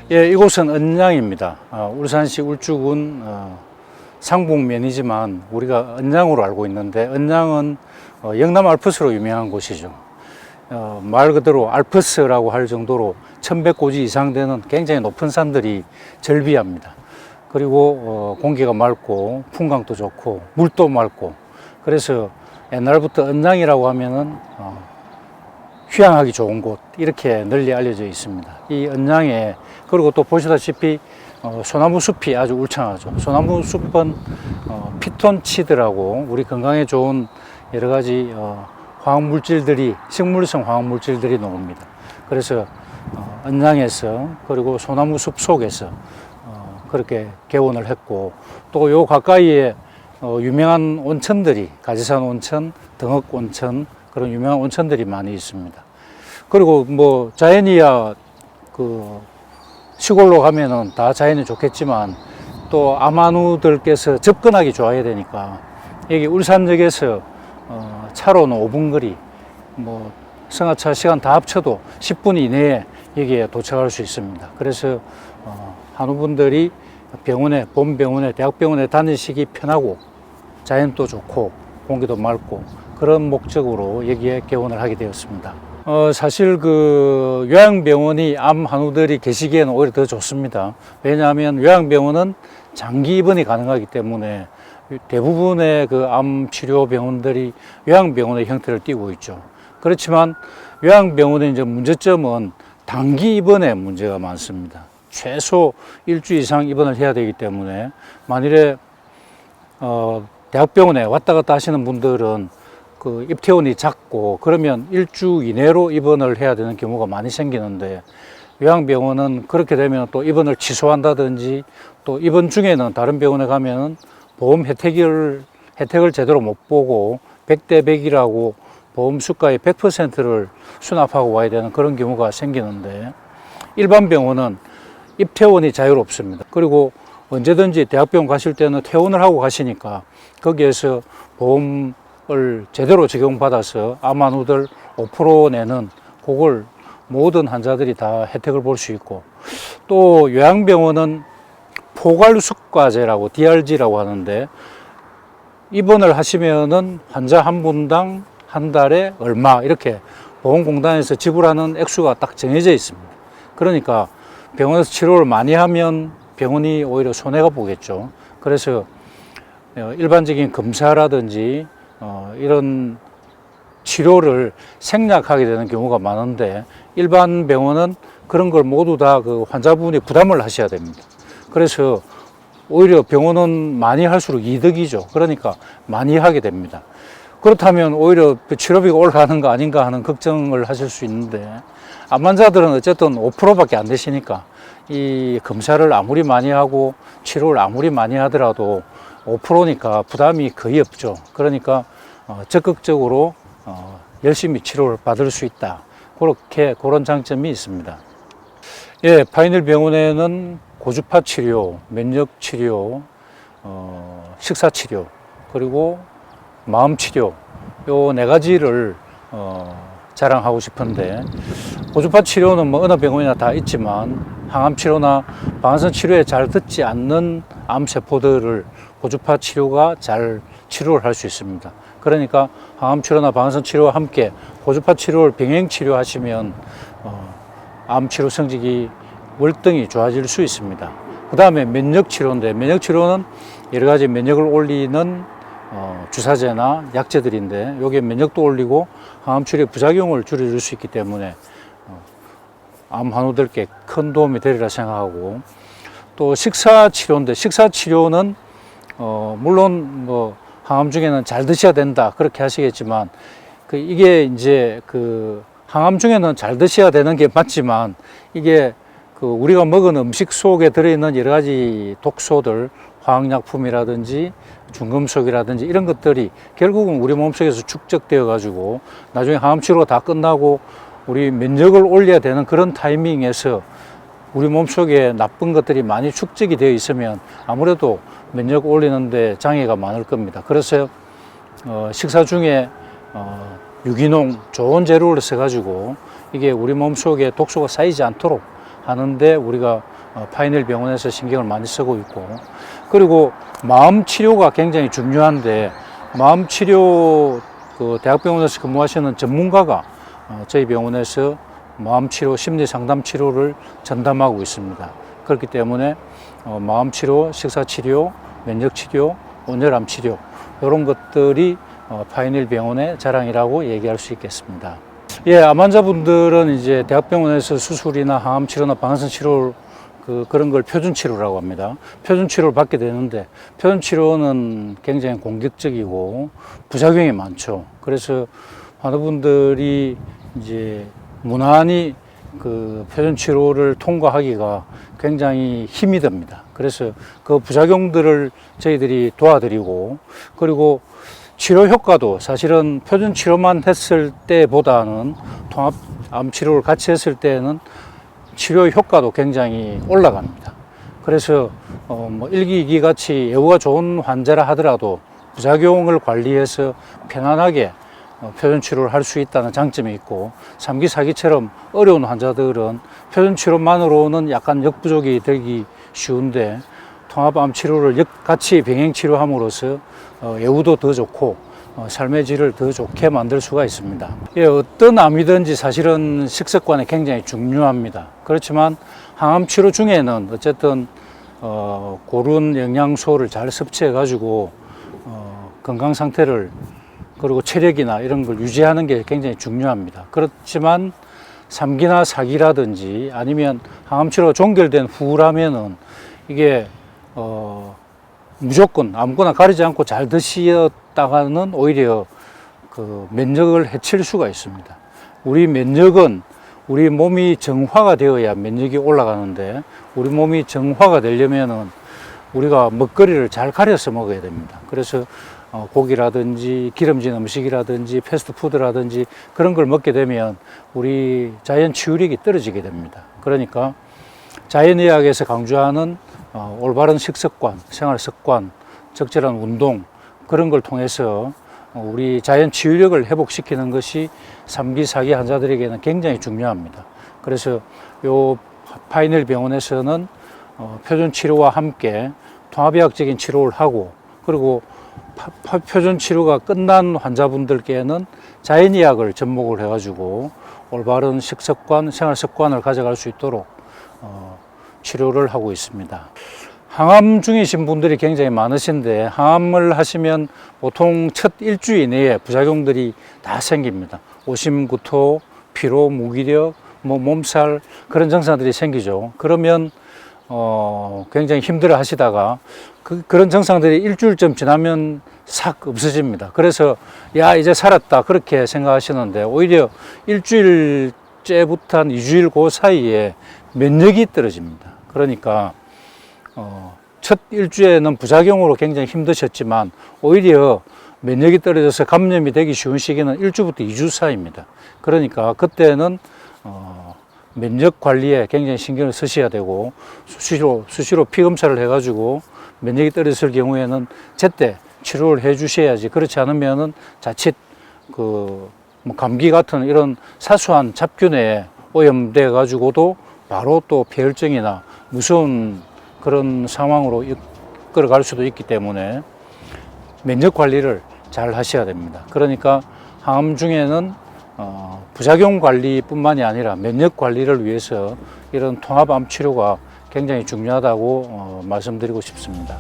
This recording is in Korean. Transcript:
예, 이곳은 언양입니다. 울산시 울주군 상북면이지만 우리가 언양으로 알고 있는데, 언양은 영남 알프스로 유명한 곳이죠. 말 그대로 알프스라고 할 정도로 1100고지 이상 되는 굉장히 높은 산들이 절비합니다. 그리고 공기가 맑고 풍광도 좋고 물도 맑고, 그래서 옛날부터 언양이라고 하면은 휴양하기 좋은 곳, 이렇게 널리 알려져 있습니다. 이 언양에, 그리고 또 보시다시피 소나무 숲이 아주 울창하죠. 소나무 숲은 피톤치드라고 우리 건강에 좋은 여러 가지 화학물질들이, 식물성 화학물질들이 나옵니다. 그래서 언양에서, 그리고 소나무 숲 속에서 그렇게 개원을 했고, 또 요 가까이에 유명한 온천들이, 가지산 온천, 등억 온천, 그런 유명한 온천들이 많이 있습니다. 그리고 뭐 자연이야 그 시골로 가면은 다 자연이 좋겠지만, 또 암한우들께서 접근하기 좋아야 되니까 여기 울산역에서 차로는 5분 거리, 뭐 승하차 시간 다 합쳐도 10분 이내에 여기에 도착할 수 있습니다. 그래서 한우분들이 병원에, 봄병원에, 대학병원에 다니시기 편하고 자연도 좋고 공기도 맑고, 그런 목적으로 여기에 개원을 하게 되었습니다. 사실 그 요양병원이 암 한우들이 계시기에는 오히려 더 좋습니다. 왜냐하면 요양병원은 장기 입원이 가능하기 때문에 대부분의 그 암 치료 병원들이 요양병원의 형태를 띠고 있죠. 그렇지만 요양병원의 이제 문제점은 단기 입원에 문제가 많습니다. 최소 일주 이상 입원을 해야 되기 때문에, 만일에 대학병원에 왔다 갔다 하시는 분들은 그 입퇴원이 작고, 그러면 일주 이내로 입원을 해야 되는 경우가 많이 생기는데, 요양병원은 그렇게 되면 또 입원을 취소한다든지, 또 입원 중에는 다른 병원에 가면은 보험 혜택을 제대로 못 보고 100대 100이라고 보험 수가의 100%를 수납하고 와야 되는 그런 경우가 생기는데, 일반 병원은 입퇴원이 자유롭습니다. 그리고 언제든지 대학병원 가실 때는 퇴원을 하고 가시니까 거기에서 보험을 제대로 적용받아서 암 한우들 5% 내는, 그걸 모든 환자들이 다 혜택을 볼 수 있고, 또 요양병원은 포괄숙과제라고 DRG라고 하는데, 입원을 하시면은 환자 한 분당 한 달에 얼마, 이렇게 보험공단에서 지불하는 액수가 딱 정해져 있습니다. 그러니까 병원에서 치료를 많이 하면 병원이 오히려 손해가 보겠죠. 그래서 일반적인 검사라든지 이런 치료를 생략하게 되는 경우가 많은데, 일반 병원은 그런 걸 모두 다 그 환자분이 부담을 하셔야 됩니다. 그래서 오히려 병원은 많이 할수록 이득이죠. 그러니까 많이 하게 됩니다. 그렇다면 오히려 치료비가 올라가는 거 아닌가 하는 걱정을 하실 수 있는데, 암 환자들은 어쨌든 5%밖에 안 되시니까 이 검사를 아무리 많이 하고 치료를 아무리 많이 하더라도 5%니까 부담이 거의 없죠. 그러니까 적극적으로 열심히 치료를 받을 수 있다, 그런 장점이 있습니다. 예, 파인일 병원에는 고주파 치료, 면역 치료, 식사 치료, 그리고 마음 치료, 요 4가지를 자랑하고 싶은데, 고주파 치료는 뭐 어느 병원이나 다 있지만, 항암 치료나 방사선 치료에 잘 듣지 않는 암세포들을 고주파 치료가 잘 치료를 할 수 있습니다. 그러니까 항암 치료나 방사선 치료와 함께 고주파 치료를 병행 치료하시면 암 치료 성적이 월등히 좋아질 수 있습니다. 그 다음에 면역 치료인데, 면역 치료는 여러 가지 면역을 올리는 주사제나 약제들인데, 여기에 면역도 올리고 항암 치료의 부작용을 줄여줄 수 있기 때문에 암 한우들께 큰 도움이 되리라 생각하고, 또 식사 치료인데, 식사 치료는 물론 뭐 항암 중에는 잘 드셔야 된다 그렇게 하시겠지만, 이게 이제 항암 중에는 잘 드셔야 되는 게 맞지만, 이게 우리가 먹은 음식 속에 들어있는 여러 가지 독소들, 화학약품이라든지 중금속이라든지 이런 것들이 결국은 우리 몸속에서 축적되어 가지고 나중에 항암 치료가 다 끝나고 우리 면역을 올려야 되는 그런 타이밍에서 우리 몸속에 나쁜 것들이 많이 축적이 되어 있으면 아무래도 면역 올리는데 장애가 많을 겁니다. 그래서 식사 중에 유기농 좋은 재료를 써가지고 이게 우리 몸속에 독소가 쌓이지 않도록 하는데 우리가 파이넬 병원에서 신경을 많이 쓰고 있고, 그리고 마음 치료가 굉장히 중요한데 마음 치료 그 대학병원에서 근무하시는 전문가가 저희 병원에서 마음 치료, 심리 상담 치료를 전담하고 있습니다. 그렇기 때문에 마음 치료, 식사 치료, 면역 치료, 온열암 치료 이런 것들이 파이넬 병원의 자랑이라고 얘기할 수 있겠습니다. 예, 암 환자분들은 이제 대학병원에서 수술이나 항암 치료나 방사선 치료 그런 걸 표준 치료라고 합니다. 표준 치료를 받게 되는데 표준 치료는 굉장히 공격적이고 부작용이 많죠. 그래서 환자분들이 이제 무난히 그 표준 치료를 통과하기가 굉장히 힘이 듭니다. 그래서 그 부작용들을 저희들이 도와드리고, 그리고 치료 효과도 사실은 표준 치료만 했을 때보다는 통합 암 치료를 같이 했을 때는 치료 효과도 굉장히 올라갑니다. 그래서 뭐 1기, 2기 같이 예후가 좋은 환자라 하더라도 부작용을 관리해서 편안하게 표준 치료를 할 수 있다는 장점이 있고, 3기, 4기처럼 어려운 환자들은 표준 치료만으로는 약간 역부족이 되기 쉬운데 통합암 치료를 같이 병행 치료함으로써 예후도 더 좋고 삶의 질을 더 좋게 만들 수가 있습니다. 예, 어떤 암이든지 사실은 식습관이 굉장히 중요합니다. 그렇지만 항암 치료 중에는 어쨌든 고른 영양소를 잘 섭취해 가지고 건강 상태를, 그리고 체력이나 이런 걸 유지하는 게 굉장히 중요합니다. 그렇지만 3기나 4기라든지 아니면 항암 치료가 종결된 후라면은 이게 무조건 아무거나 가리지 않고 잘 드시다가는 오히려 그 면역을 해칠 수가 있습니다. 우리 면역은 우리 몸이 정화가 되어야 면역이 올라가는데, 우리 몸이 정화가 되려면은 우리가 먹거리를 잘 가려서 먹어야 됩니다. 그래서 고기라든지 기름진 음식이라든지 패스트푸드라든지 그런 걸 먹게 되면 우리 자연 치유력이 떨어지게 됩니다. 그러니까 자연의학에서 강조하는 올바른 식습관, 생활습관, 적절한 운동, 그런 걸 통해서 우리 자연 치유력을 회복시키는 것이 3기, 4기 환자들에게는 굉장히 중요합니다. 그래서 요 파이넬 병원에서는 표준 치료와 함께 통합의학적인 치료를 하고, 그리고 표준 치료가 끝난 환자분들께는 자연의학을 접목을 해가지고 올바른 식습관, 생활습관을 가져갈 수 있도록 치료를 하고 있습니다. 항암 중이신 분들이 굉장히 많으신데, 항암을 하시면 보통 첫 일주일 내에 부작용들이 다 생깁니다. 오심구토, 피로, 무기력, 몸살, 그런 증상들이 생기죠. 그러면 굉장히 힘들어 하시다가 그런 증상들이 일주일쯤 지나면 싹 없어집니다. 그래서 야, 이제 살았다 그렇게 생각하시는데, 오히려 일주일째부터 한 2주일 그 사이에 면역이 떨어집니다. 그러니까 첫 일주에는 부작용으로 굉장히 힘드셨지만 오히려 면역이 떨어져서 감염이 되기 쉬운 시기는 1주부터 2주 사이입니다. 그러니까 그때는 면역 관리에 굉장히 신경을 쓰셔야 되고, 수시로 피검사를 해가지고 면역이 떨어졌을 경우에는 제때 치료를 해 주셔야지, 그렇지 않으면은 자칫 뭐 감기 같은 이런 사소한 잡균에 오염돼 가지고도 바로 또 폐혈증이나 무서운 그런 상황으로 이끌어갈 수도 있기 때문에 면역 관리를 잘 하셔야 됩니다. 그러니까 항암 중에는 부작용 관리뿐만이 아니라 면역 관리를 위해서 이런 통합암 치료가 굉장히 중요하다고 말씀드리고 싶습니다.